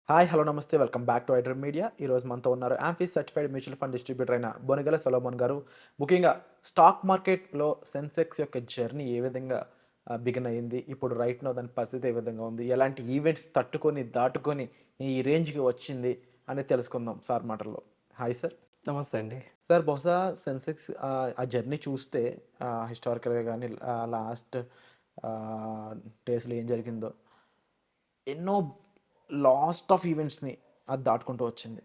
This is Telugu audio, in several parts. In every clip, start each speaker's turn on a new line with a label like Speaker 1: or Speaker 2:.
Speaker 1: హాయ్! హలో! నమస్తే. Welcome back to iDream media. ఈరోజు మనతో ఉన్నారు amphi certified mutual fund distributor అయిన బొనిగెల సొలొమన్ గారు. ముఖ్యంగా స్టాక్ మార్కెట్‌లో సెన్సెక్స్ యొక్క జర్నీ ఏ విధంగా బిగిన్ అయింది? ఇప్పుడు రైట్ నౌ దాని పరిస్థితి ఏ విధంగా ఉంది? ఎలాంటి ఈవెంట్స్ తట్టుకొని, దాటుకొని ఈ రేంజ్‌కి వచ్చింది అనేది తెలుసుకుందాం సార్ మాటల్లో. Hi sir!
Speaker 2: నమస్తే అండి.
Speaker 1: సార్ బహుశా సెన్సెక్స్ ఆ జర్నీ చూస్తే హిస్టారికల్‌గా గాని లాస్ట్ డేస్‌లో ఏం జరిగిందో ఎన్నో లాస్ట్ ఆఫ్ ఈవెంట్స్‌ని అది దాటుకుంటూ వచ్చింది.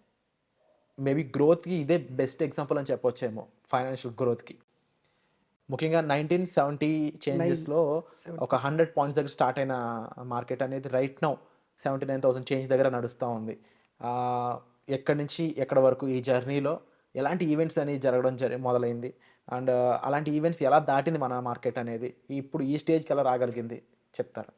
Speaker 1: మేబీ గ్రోత్‌కి ఇదే బెస్ట్ ఎగ్జాంపుల్ అని చెప్పొచ్చేమో ఫైనాన్షియల్ గ్రోత్‌కి. ముఖ్యంగా 1970
Speaker 2: నైన్
Speaker 1: చేంజెస్‌లో ఒక
Speaker 2: 70
Speaker 1: 100 పాయింట్స్ దగ్గర స్టార్ట్ అయిన మార్కెట్ అనేది రైట్ నౌ 79,000 చేంజ్ దగ్గర నడుస్తా ఉంది. ఆహ్, ఎక్కడి నుంచి ఎక్కడి వరకు ఈ జర్నీలో ఎలాంటి ఈవెంట్స్ అనేవి జరగడం మొదలైంది. అండ్ అలాంటి ఈవెంట్స్ ఎలా దాటింది మన మార్కెట్ అనేది. ఇప్పుడు ఈ స్టేజ్‌కి ఎలా రాగలిగింది చెప్తారా?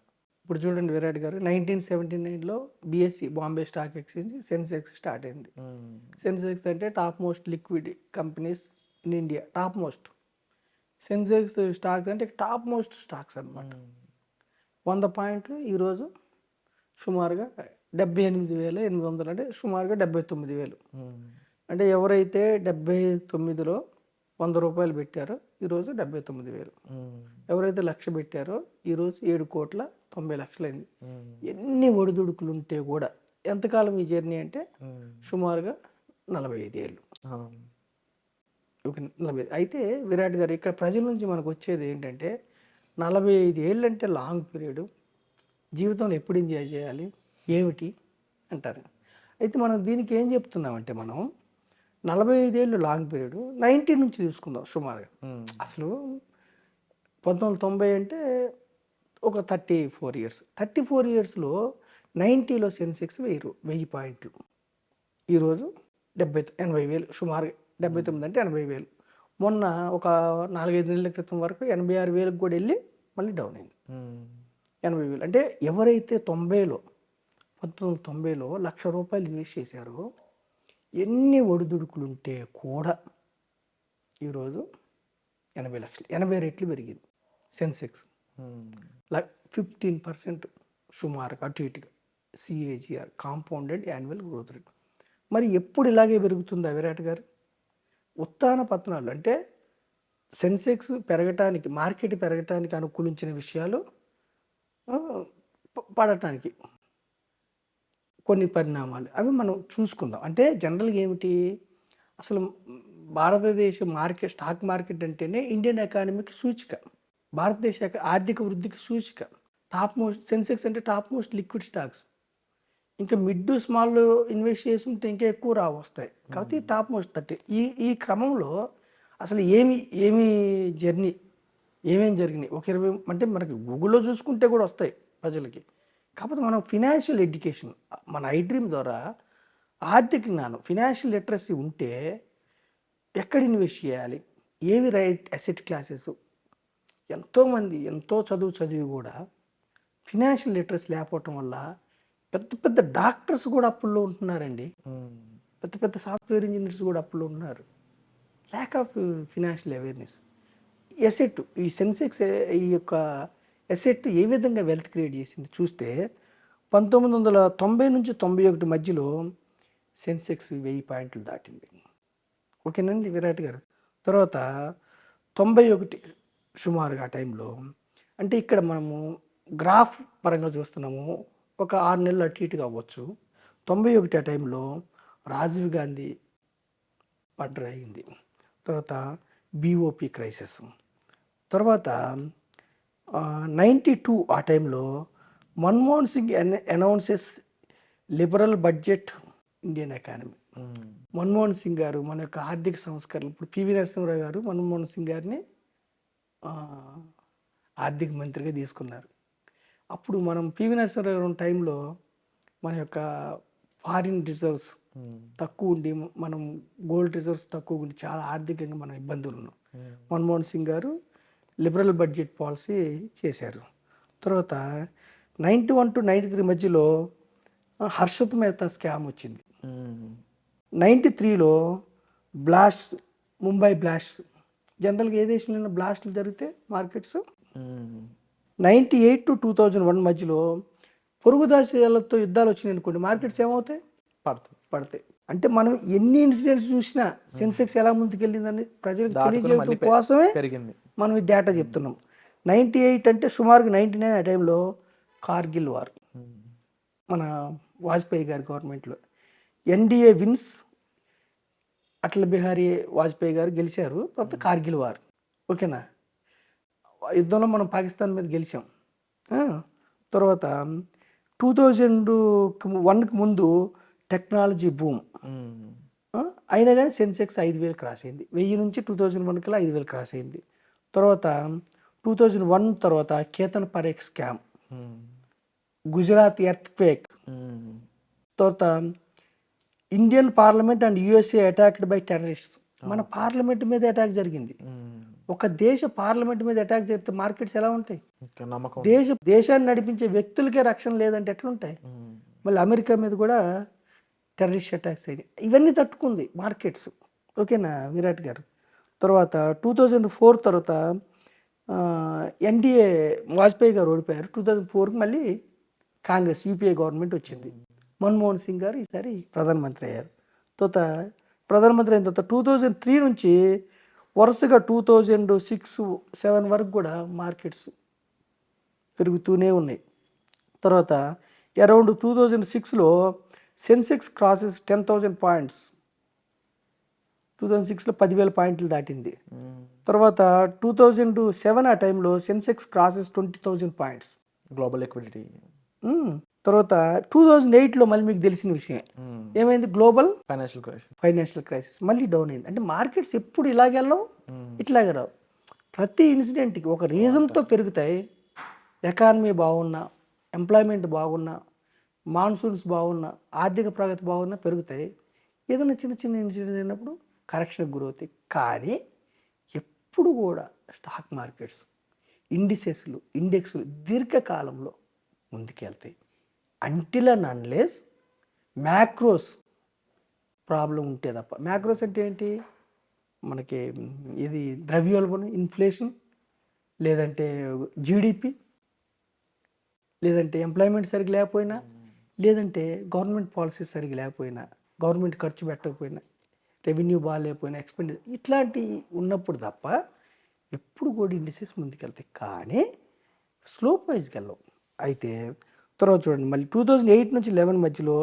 Speaker 2: ఇప్పుడు చూడండి విరాట్ గారు 1979లో BSE Bombay stock exchange Sensex start అయింది.
Speaker 1: హ్మ్.
Speaker 2: సెన్సెక్స్ అంటే top most liquid companies in India. Top most. Sensex stocks అంటే టాప్ మోస్ట్ స్టాక్స్ అనమాట.
Speaker 1: హ్మ్.
Speaker 2: 100 పాయింట్లు ఈరోజు సుమారుగా 78,800 అంటే సుమారుగా 79,000.
Speaker 1: హ్మ్.
Speaker 2: అంటే ఎవరైతే 79లో ₹100 పెట్టారో ఈరోజు 79,000.
Speaker 1: హ్మ్.
Speaker 2: ఎవరైతే 1,00,000 పెట్టారో ఈరోజు 7,90,00,000 అయింది.
Speaker 1: హ్మ్.
Speaker 2: ఎన్ని ఒడిదుడుకులుంటే కూడా ఎంతకాలం ఈ జర్నీ అంటే
Speaker 1: హ్మ్.
Speaker 2: సుమారుగా 45 ఏళ్ళు.
Speaker 1: ఆ!
Speaker 2: ఒక 45 అయితే విరాట్ గారు ఇక్కడ ప్రజల నుంచి మనకు వచ్చేది ఏంటంటే 45 ఏళ్ళు అంటే లాంగ్ పీరియడ్. జీవితంలో ఎప్పుడు ఎంజాయ్ చేయాలి? ఏమిటి? అంటారు. అయితే మనం దీనికి ఏం చెప్తున్నామంటే మనం 45 ఏళ్ళు లాంగ్ పీరియడ్ 90 నుంచి తీసుకుందాం సుమారుగా.
Speaker 1: హ్మ్.
Speaker 2: అసలు 1990 అంటే ఒక 34 ఇయర్స్. 34 ఇయర్స్‌లో 90లో సెన్సెక్స్ 1000 పాయింట్లు. ఈరోజు 80,000 సుమారుగా 79 అంటే 80,000. మొన్న ఒక 4, 5 నెలల క్రితం వరకు 86,000కి కూడా వెళ్ళి మళ్ళీ డౌన్ అయింది.
Speaker 1: హ్మ్.
Speaker 2: 80,000 అంటే ఎవరైతే 1990లో ₹1,00,000 ఇన్వెస్ట్ చేశారో ఎన్ని ఒడిదుడుకులుంటే కూడా ఈరోజు 80,00,000 80 రెట్లు పెరిగింది సెన్సెక్స్.
Speaker 1: హ్మ్.
Speaker 2: 15% సుమారుగా అటు ఇటుగా CAGR compounded annual growth rate. మరి ఎప్పుడు ఇలాగే పెరుగుతుందా విరాట్ గారు? ఉత్థాన పతనాలు అంటే సెన్సెక్స్ పెరగటానికి మార్కెట్ పెరగటానికి అనుకూలించిన విషయాలు పడటానికి కొన్ని పరిణామాలు అవి మనం చూసుకుందాం. అంటే జనరల్‌గా ఏమిటి అసలు భారతదేశ స్టాక్ మార్కెట్ అంటేనే ఇండియన్ ఎకానమీకి సూచిక. భారతదేశ ఆర్థిక వృద్ధికి సూచిక. టాప్ మోస్ట్ సెన్సెక్స్ అంటే టాప్ మోస్ట్ లిక్విడ్ స్టాక్స్. ఇంకా మిడ్, స్మాల్ ఇన్వెస్ట్ చేసుంటే ఇంకా ఎక్కువ వస్తాయి. కాకపోతే టాప్ మోస్ట్ 30. ఈ ఈ క్రమంలో అసలు ఏమి జర్నీ ఏమేం జరిగినాయి? ఒక 20 అంటే మనకి గూగుల్‌లో చూసుకుంటే కూడా వస్తాయి ప్రజలకి. కాకపోతే మనం ఫినాన్షియల్ ఎడ్యుకేషన్ మన ఐడ్రీమ్ ద్వారా ఆర్థిక జ్ఞానం ఫినాన్షియల్ లిటరసీ ఉంటే ఎక్కడ ఇన్వెస్ట్ చేయాలి? ఏవి రైట్ అసెట్ క్లాసెస్? ఎంతోమంది ఎంతో చదివి కూడా ఫినాన్షియల్ లిటరసీ లేకపోవటం వల్ల పెద్ద పెద్ద డాక్టర్స్ కూడా అప్పుల్లో ఉంటున్నారండి.
Speaker 1: హ్మ్.
Speaker 2: పెద్ద పెద్ద సాఫ్ట్‌వేర్ ఇంజినీర్స్ కూడా అప్పుల్లో ఉన్నారు. Lack of financial awareness. Asset ఈ సెన్సెక్స్ ఈ యొక్క ఎసెట్ ఏ విధంగా వెల్త్ క్రియేట్ చేసింది చూస్తే 1990 నుంచి 91 మధ్యలో సెన్సెక్స్ 1000 పాయింట్లు దాటింది. ఓకేనండి విరాట్ గారు. తర్వాత 91 సుమారుగా ఆ టైంలో అంటే ఇక్కడ మనము గ్రాఫ్ పరంగా చూస్తున్నాము. ఒక 6 నెలలు అటు ఇటుగా అవ్వచ్చు. 91 ఆ టైంలో రాజీవ్ గాంధీ మర్డర్ అయింది. తర్వాత బీఓపీ క్రైసిస్. తర్వాత 92 ఆ టైంలో Manmohan Singh announces liberal budget Indian economy.
Speaker 1: హ్మ్.
Speaker 2: మన్మోహన్ సింగ్ గారు మన యొక్క ఆర్థిక సంస్కరణలు ఇప్పుడు పివి నరసింహరావు గారు మన్మోహన్ సింగ్ గారిని ఆర్థిక మంత్రిగా తీసుకున్నారు. అప్పుడు మనం పివి నరసింహరావు గారు ఉన్న టైంలో మన యొక్క ఫారిన్ రిజర్వ్స్
Speaker 1: హ్మ్.
Speaker 2: తక్కువ ఉండి మనం గోల్డ్ రిజర్వ్స్ తక్కువ ఉండి చాలా ఆర్థికంగా మనం ఇబ్బందులు ఉన్నాం. మన్మోహన్ సింగ్ గారు లిబరల్ బడ్జెట్ పాలసీ చేశారు. తర్వాత 91 టు 93 మధ్యలో హర్షద్ మెహతా స్కామ్ వచ్చింది.
Speaker 1: హ్మ్.
Speaker 2: 93లో బ్లాస్ట్స్ ముంబై బ్లాస్ట్స్ జనరల్గా ఏ దేశంలో బ్లాస్ట్లు జరిగితే మార్కెట్స్
Speaker 1: హ్మ్.
Speaker 2: 98 టు 2001 మధ్యలో పొరుగు దేశాలతో యుద్ధాలు వచ్చినాయి అనుకోండి, మార్కెట్స్ ఏమవుతాయి?
Speaker 1: పడుతుంది.
Speaker 2: పడతాయి. అంటే మనం ఎన్ని ఇన్సిడెంట్స్ చూసినా సెన్సెక్స్ ఎలా ముందుకెళ్ళిందని ప్రజలకు
Speaker 1: దాటుకుని
Speaker 2: తెలియజేయడం
Speaker 1: మళ్ళీ
Speaker 2: కోసమే
Speaker 1: పెరిగింది.
Speaker 2: మనం ఈ డేటా చెప్తున్నాం. 98 అంటే సుమారుగా 99 ఆ టైంలో కార్గిల్ వార్ మన వాజ్పేయి గారి గవర్నమెంట్లో ఎన్డీఏ విన్స్, అటల్ బిహారీ వాజ్పేయి గారు గెలిచారు. తర్వాత కార్గిల్ వార్, ఓకేనా. యుద్ధంలో మనం పాకిస్తాన్ మీద గెలిచాం. ఆ, తర్వాత 2001కి ముందు టెక్నాలజీ బూమ్, అయినా కానీ సెన్సెక్స్ 5,000 క్రాస్ అయింది. 1000 నుంచి 2001 5,000 క్రాస్ అయింది. తర్వాత 2001 తర్వాత Ketan Parekh scam, Gujarat earthquake, తర్వాత Indian parliament and USA attacked by terrorist. మన పార్లమెంట్ మీద అటాక్ జరిగింది. ఒక దేశ పార్లమెంట్ మీద అటాక్ చేస్తే మార్కెట్స్ ఎలా ఉంటాయి?
Speaker 1: నమ్మకం.
Speaker 2: దేశాన్ని నడిపించే వ్యక్తులకే రక్షణ లేదంటే ఎట్లుంటాయి? మళ్ళీ అమెరికా మీద కూడా టెర్రరిస్ట్ అటాక్స్ అయ్యాయి. ఇవన్నీ తట్టుకుంది మార్కెట్స్, ఓకేనా విరాట్ గారు. తర్వాత 2004 తర్వాత ఎన్డీఏ వాజ్పేయి గారు ఓడిపోయారు. 2004కి మళ్ళీ కాంగ్రెస్ యూపీఏ గవర్నమెంట్ వచ్చింది. మన్మోహన్ సింగ్ గారు ఈసారి ప్రధానమంత్రి అయ్యారు. తర్వాత ప్రధానమంత్రి అయిన తర్వాత 2003 నుంచి వరుసగా 2006-07 వరకు కూడా మార్కెట్స్ పెరుగుతూనే ఉన్నాయి. తర్వాత అరౌండ్ 2006లో సెన్సెక్స్ క్రాసెస్ 10,000 పాయింట్స్. 2006లో 10,000 పాయింట్లు దాటింది. తర్వాత 2007 ఆ టైంలో Sensex crosses 20,000 points
Speaker 1: global liquidity.
Speaker 2: తర్వాత 2008లో మళ్ళీ మీకు తెలిసిన విషయమే, ఏమైంది? గ్లోబల్ ఫైనాన్షియల్ క్రైసిస్, మళ్ళీ డౌన్ అయింది. అంటే మార్కెట్స్ ఎప్పుడు ఇలాగే వెళ్ళవు, ఇట్లాగే రావు. ప్రతి ఇన్సిడెంట్కి ఒక రీజన్తో పెరుగుతాయి. ఎకానమీ బాగున్నా, ఎంప్లాయ్మెంట్ బాగున్నా, మాన్సూన్స్ బాగున్నా, ఆర్థిక ప్రగతి బాగున్నా పెరుగుతాయి. ఏదైనా చిన్న చిన్న ఇన్సిడెంట్ అయినప్పుడు కరెక్షన్కి గురవుతాయి. కానీ ఎప్పుడు కూడా స్టాక్ మార్కెట్స్, ఇండెక్స్లు దీర్ఘకాలంలో ముందుకెళ్తాయి. Until and unless macros problem ఉంటే తప్ప. మ్యాక్రోస్ అంటే ఏంటి? మనకి ఇది ద్రవ్యోల్బణం, ఇన్ఫ్లేషన్, లేదంటే జీడిపి, లేదంటే ఎంప్లాయ్మెంట్ సరిగ్గా లేకపోయినా, లేదంటే గవర్నమెంట్ పాలసీస్ సరిగ్గా లేకపోయినా, గవర్నమెంట్ ఖర్చు పెట్టకపోయినా, రెవెన్యూ బాగాలేకపోయినా, ఎక్స్పెండిచర్ ఇట్లాంటివి ఉన్నప్పుడు తప్ప ఎప్పుడు కూడా ఇండిసెస్ ముందుకెళ్తాయి. కానీ స్లోప్ వైజ్కి వెళ్ళవు. అయితే తర్వాత చూడండి, మళ్ళీ 2008 నుంచి 11 మధ్యలో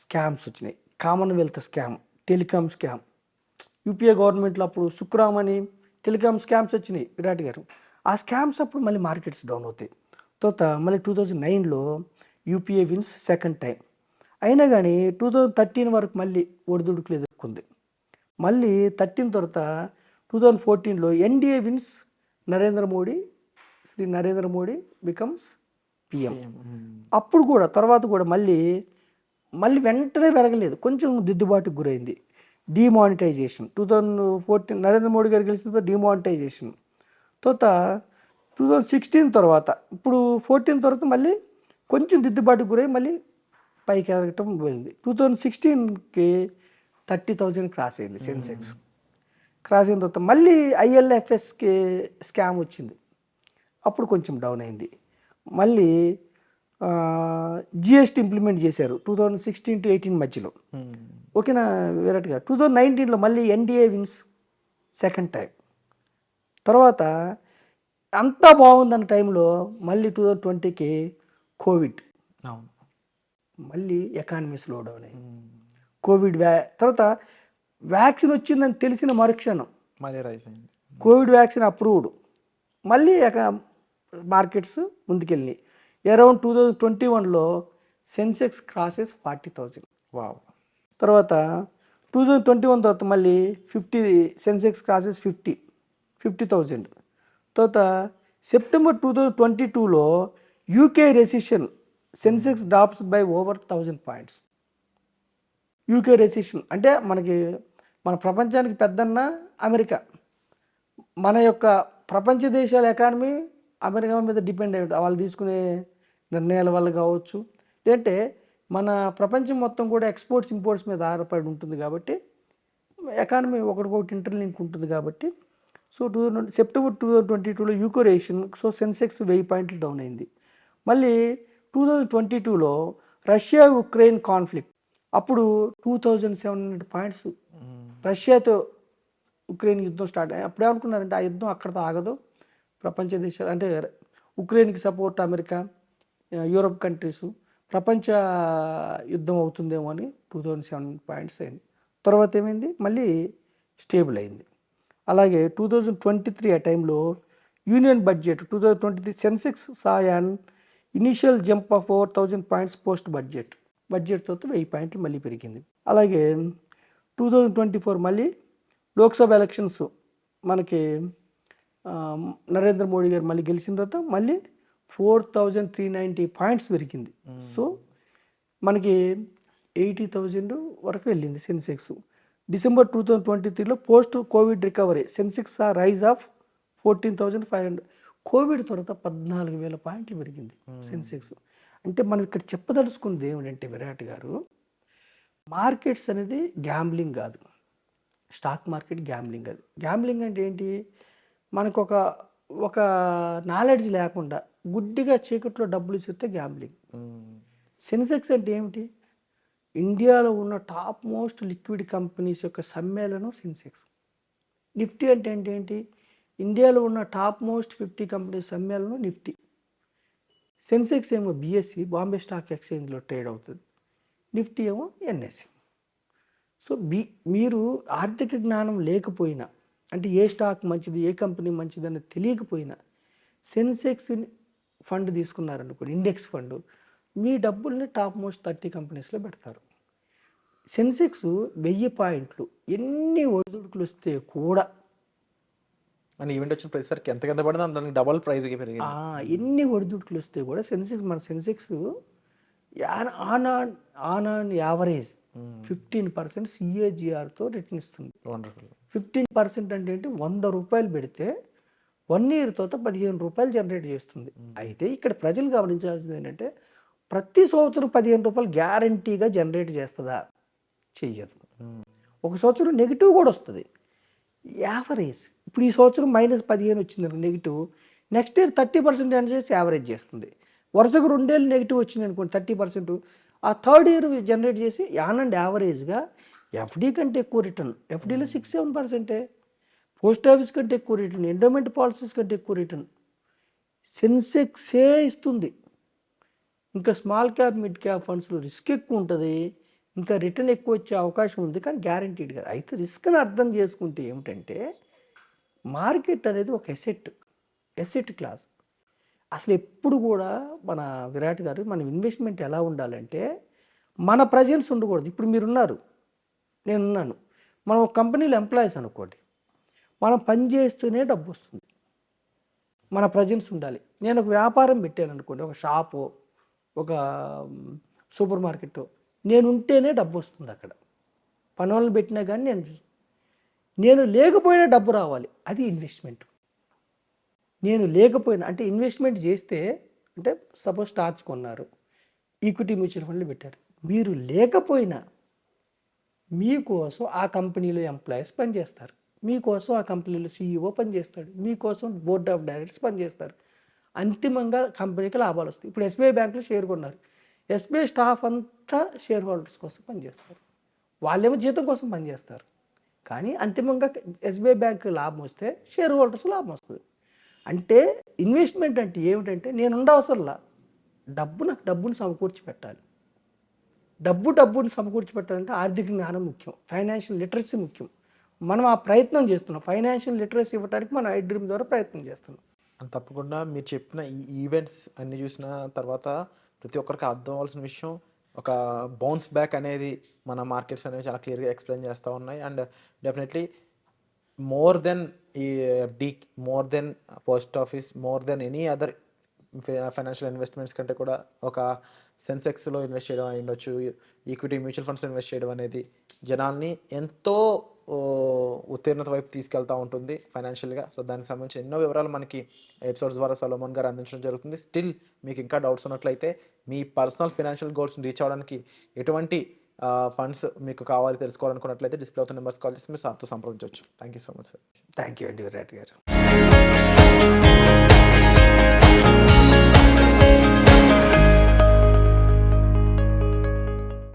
Speaker 2: స్కామ్స్ వచ్చినాయి. Commonwealth scam, telecom scam, UPA గవర్నమెంట్లో అప్పుడు సుక్రామ్ అని టెలికామ్ స్కామ్స్ వచ్చినాయి విరాట్ గారు. ఆ స్కామ్స్ అప్పుడు మళ్ళీ మార్కెట్స్ డౌన్ అవుతాయి. తర్వాత మళ్ళీ 2009లో యూపీఏ విన్స్ సెకండ్ టైం. అయినా కానీ 2013 వరకు మళ్ళీ ఒడిదుడుకులు ఎదుర్కొంది. మళ్ళీ 13 తర్వాత 2014లో NDA wins Shri Narendra Modi becomes PM. అప్పుడు కూడా తర్వాత కూడా మళ్ళీ వెంటనే పెరగలేదు, కొంచెం దిద్దుబాటుకు గురైంది. డిమానిటైజేషన్ 2014 నరేంద్ర మోడీ గారు గెలిచిన తర్వాత డిమానిటైజేషన్. తర్వాత 2016 తర్వాత, ఇప్పుడు 14 తర్వాత మళ్ళీ కొంచెం దిద్దుబాటుకు గురై మళ్ళీ పైకి ఎదగటం వెళ్ళింది. 2016కి 30,000 క్రాస్ అయింది సెన్సెక్స్. క్రాస్ అయిన తర్వాత మళ్ళీ ఐఎల్ఎఫ్ఎస్కి స్కామ్ వచ్చింది, అప్పుడు కొంచెం డౌన్ అయింది. మళ్ళీ జిఎస్టీ ఇంప్లిమెంట్ చేశారు 2016-18 మధ్యలో, ఓకేనా విరాట్ గారు. 2019లో మళ్ళీ ఎన్డీఏ విన్స్ సెకండ్ టైం. తర్వాత అంతా బాగుందన్న టైంలో మళ్ళీ 2020కి కోవిడ్, మళ్ళీ ఎకానమీ స్లో డౌన్ అయింది. కోవిడ్ తర్వాత వ్యాక్సిన్ వచ్చిందని తెలిసిన మరుక్షణం కోవిడ్ వ్యాక్సిన్ అప్రూవ్డ్, మళ్ళీ మార్కెట్స్ ముందుకెళ్ళినాయి. అరౌండ్ 2021లో సెన్సెక్స్ క్రాసెస్ 40,000. తర్వాత 2021 తర్వాత మళ్ళీ సెన్సెక్స్ క్రాసెస్ 50,000. తర్వాత సెప్టెంబర్ 2022లో UK recession, Sensex drops by over 1,000 points. UK recession అంటే మన ప్రపంచానికి పెద్దన్న అమెరికా. మన యొక్క ప్రపంచ దేశాల ఎకానమీ అమెరికా మీద డిపెండ్ అయి ఉంటుంది. వాళ్ళు తీసుకునే నిర్ణయాల వల్ల కావచ్చు, లేదంటే మన ప్రపంచం మొత్తం కూడా ఎక్స్పోర్ట్స్ ఇంపోర్ట్స్ మీద ఆధారపడి ఉంటుంది. కాబట్టి ఎకానమీ ఒకటికొకటి ఇంటర్లింక్ ఉంటుంది. కాబట్టి సో సెప్టెంబర్ 2022లో యూకే రెసిషన్, సో సెన్సెక్స్ 1000 పాయింట్లు డౌన్ అయింది. మళ్ళీ 2022లో రష్యా ఉక్రెయిన్ కాన్ఫ్లిక్ట్ అప్పుడు 2700 పాయింట్స్ రష్యాతో ఉక్రెయిన్ యుద్ధం స్టార్ట్ అయ్యి అప్పుడు ఏమనుకున్నారంటే ఆ యుద్ధం అక్కడితో ఆగదు, ప్రపంచ దేశాలు అంటే ఉక్రెయిన్కి సపోర్ట్ అమెరికా, యూరోప్ కంట్రీస్, ప్రపంచ యుద్ధం అవుతుందేమో అని 2007 పాయింట్స్ అయింది. తర్వాత ఏమైంది, మళ్ళీ స్టేబుల్ అయింది. అలాగే 2023 ఆ టైంలో union budget 2023 Sensex saw an initial jump off over 1000 points post బడ్జెట్తో 1000 పాయింట్లు మళ్ళీ పెరిగింది. అలాగే 2024 మళ్ళీ లోక్సభ ఎలక్షన్స్ మనకి నరేంద్ర మోడీ గారు మళ్ళీ గెలిచిన తర్వాత మళ్ళీ 4390 పాయింట్స్ పెరిగింది. సో మనకి 80,000 వరకు వెళ్ళింది సెన్సెక్స్. డిసెంబర్ 2023లో post covid recovery Sensex rise of 14,500. Covid తర్వాత 14,000 పాయింట్లు పెరిగింది సెన్సెక్స్. అంటే మనం ఇక్కడ చెప్పదలుచుకుంది ఏమిటంటే విరాట్ గారు, మార్కెట్స్ అనేది గ్యాంబ్లింగ్ కాదు, స్టాక్ మార్కెట్ గ్యాంబ్లింగ్ కాదు. గ్యాంబ్లింగ్ అంటే ఏంటి, మనకు ఒక నాలెడ్జ్ లేకుండా గుడ్డిగా చీకట్లో డబ్బులు ఇస్తే గ్యాంబ్లింగ్. సెన్సెక్స్ అంటే ఏమిటి, ఇండియాలో ఉన్న టాప్ మోస్ట్ లిక్విడ్ కంపెనీస్ యొక్క సమ్మేళనం సెన్సెక్స్. నిఫ్టీ అంటే ఏంటి, ఇండియాలో ఉన్న టాప్ మోస్ట్ 50 కంపెనీస్ సమ్మేళనం నిఫ్టీ. సెన్సెక్స్ ఏమో బిఎస్సి బాంబే స్టాక్ ఎక్స్చేంజ్లో ట్రేడ్ అవుతుంది, నిఫ్టీ ఏమో ఎన్ఎస్సి. సో మీరు ఆర్థిక జ్ఞానం లేకపోయినా, అంటే ఏ స్టాక్ మంచిది ఏ కంపెనీ మంచిది అని తెలియకపోయినా సెన్సెక్స్ ఫండ్ తీసుకున్నారనుకోండి, ఇండెక్స్ ఫండ్, మీ డబ్బుల్ని టాప్ మోస్ట్ 30 కంపెనీస్లో పెడతారు. సెన్సెక్స్ 1000 పాయింట్లు ఎన్ని ఒడిదుడుకులు వస్తే కూడా,
Speaker 1: అని ఈవెంట్ వచ్చిన ప్రతిసారికి ఎంత కింద పడినా దానికి డబల్ ప్రైస్ పెరిగింది.
Speaker 2: ఎన్ని ఒడిదుడుకులు వస్తే కూడా మన సెన్సెక్స్ ఆన్ యావరేజ్ 15% CAGRతో రిటర్న్ ఇస్తుంది. 15% అంటే ఏంటి, 100 రూపాయలు పెడితే 1 ఇయర్ తర్వాత 15 రూపాయలు జనరేట్ చేస్తుంది. అయితే ఇక్కడ ప్రజలు గమనించాల్సింది ఏంటంటే, ప్రతి సంవత్సరం 15 రూపాయలు గ్యారంటీగా జనరేట్ చేస్తుందా, చెయ్యదు. ఒక సంవత్సరం నెగిటివ్ కూడా వస్తుంది. యావరేజ్ ఇప్పుడు ఈ సంవత్సరం -15 వచ్చింది నెగిటివ్, నెక్స్ట్ ఇయర్ 30% అని చేసి యావరేజ్ చేస్తుంది. వరుసగా 2 ఏళ్ళు నెగిటివ్ వచ్చింది అనుకోండి 30%, ఆ థర్డ్ ఇయర్ జనరేట్ చేసి యానండ్ యావరేజ్గా ఎఫ్డీ కంటే ఎక్కువ రిటర్న్, ఎఫ్డీలో 6-7%, పోస్ట్ ఆఫీస్ కంటే ఎక్కువ రిటర్న్, ఎండోమెంట్ పాలసీస్ కంటే ఎక్కువ రిటర్న్ సెన్సెక్సే ఇస్తుంది. ఇంకా స్మాల్ క్యాప్ మిడ్ క్యాప్ ఫండ్స్లో రిస్క్ ఎక్కువ ఉంటుంది, ఇంకా రిటర్న్ ఎక్కువ వచ్చే అవకాశం ఉంది, కానీ గ్యారంటీడ్ కాదు. అయితే రిస్క్ని అర్థం చేసుకుంటే ఏమిటంటే, మార్కెట్ అనేది ఒక ఎసెట్ క్లాస్. అసలు ఎప్పుడు కూడా మన విరాట్ గారు, మన ఇన్వెస్ట్మెంట్ ఎలా ఉండాలంటే, మన ప్రజెన్స్ ఉండకూడదు. ఇప్పుడు మీరున్నారు, నేనున్నాను, మనం ఒక కంపెనీలో ఎంప్లాయీస్ అనుకోండి, మనం పని చేస్తూనే డబ్బు వస్తుంది, మన ప్రజెన్స్ ఉండాలి. నేను ఒక వ్యాపారం పెట్టాను అనుకోండి, ఒక షాపు, ఒక సూపర్ మార్కెట్, నేను ఉంటేనే డబ్బు వస్తుంది. అక్కడ పని వాళ్ళని పెట్టినా కానీ నేను లేకపోయినా డబ్బు రావాలి, అది ఇన్వెస్ట్మెంట్. నేను లేకపోయినా అంటే ఇన్వెస్ట్మెంట్ చేస్తే, అంటే సపోజ్ స్టాక్స్ కొన్నారు, ఈక్విటీ మ్యూచువల్ ఫండ్లు పెట్టారు, మీరు లేకపోయినా మీకోసం ఆ కంపెనీలో ఎంప్లాయీస్ పనిచేస్తారు, మీకోసం ఆ కంపెనీలో CEO పనిచేస్తాడు, మీకోసం బోర్డ్ ఆఫ్ డైరెక్టర్స్ పనిచేస్తారు. అంతిమంగా కంపెనీకి లాభాలు వస్తాయి. ఇప్పుడు SBI బ్యాంకులో షేర్ కొన్నారు, SBI స్టాఫ్ అంతా షేర్ హోల్డర్స్ కోసం పనిచేస్తారు, వాళ్ళేమో జీతం కోసం పనిచేస్తారు, కానీ అంతిమంగా SBI బ్యాంక్ లాభం వస్తే షేర్ హోల్డర్స్ లాభం వస్తుంది. అంటే ఇన్వెస్ట్మెంట్ అంటే ఏమిటంటే, నేను ఉండవసరంలా, నాకు డబ్బును సమకూర్చి పెట్టాలి. డబ్బుని సమకూర్చి పెట్టాలంటే ఆర్థిక జ్ఞానం ముఖ్యం, ఫైనాన్షియల్ లిటరసీ ముఖ్యం. మనం ఆ ప్రయత్నం చేస్తున్నాం, ఫైనాన్షియల్ లిటరసీ ఇవ్వడానికి మనం iDream ద్వారా ప్రయత్నం చేస్తున్నాం.
Speaker 1: తప్పకుండా మీరు చెప్పిన ఈ ఈవెంట్స్ అన్ని చూసిన తర్వాత ప్రతి ఒక్కరికి అర్థం అవ్వాల్సిన విషయం, ఒక బౌన్స్ బ్యాక్ అనేది మన మార్కెట్స్ అనేవి చాలా క్లియర్గా ఎక్స్ప్లెయిన్ చేస్తూ ఉన్నాయి. అండ్ డెఫినెట్లీ మోర్ దెన్ ఈ FD, more than post office, more than any other financial investments కంటే కూడా ఒక సెన్సెక్స్లో ఇన్వెస్ట్ చేయడం అయి ఉండొచ్చు, ఈక్విటీ మ్యూచువల్ ఫండ్స్లో ఇన్వెస్ట్ చేయడం అనేది జనాల్ని ఎంతో ఉత్తీర్ణత వైపు తీసుకెళ్తూ ఉంటుంది ఫైనాన్షియల్గా. సో దానికి సంబంధించిన ఎన్నో వివరాలు మనకి ఎపిసోడ్స్ ద్వారా సొలొమన్ గారు అందించడం జరుగుతుంది. స్టిల్ మీకు ఇంకా డౌట్స్ ఉన్నట్లయితే, మీ పర్సనల్ ఫైనాన్షియల్ గోల్స్ని రీచ్ అవ్వడానికి ఎటువంటి ఫండ్స్ మీకు కావాలి తెలుసుకోవాలనుకున్నట్లయితే డిస్ప్లే అవుతున్న నెంబర్స్ కాల్ చేసి మీరు సార్తో సంప్రదించవచ్చు. Thank you so much sir.
Speaker 2: Thank you అండి విరాట్ గారు.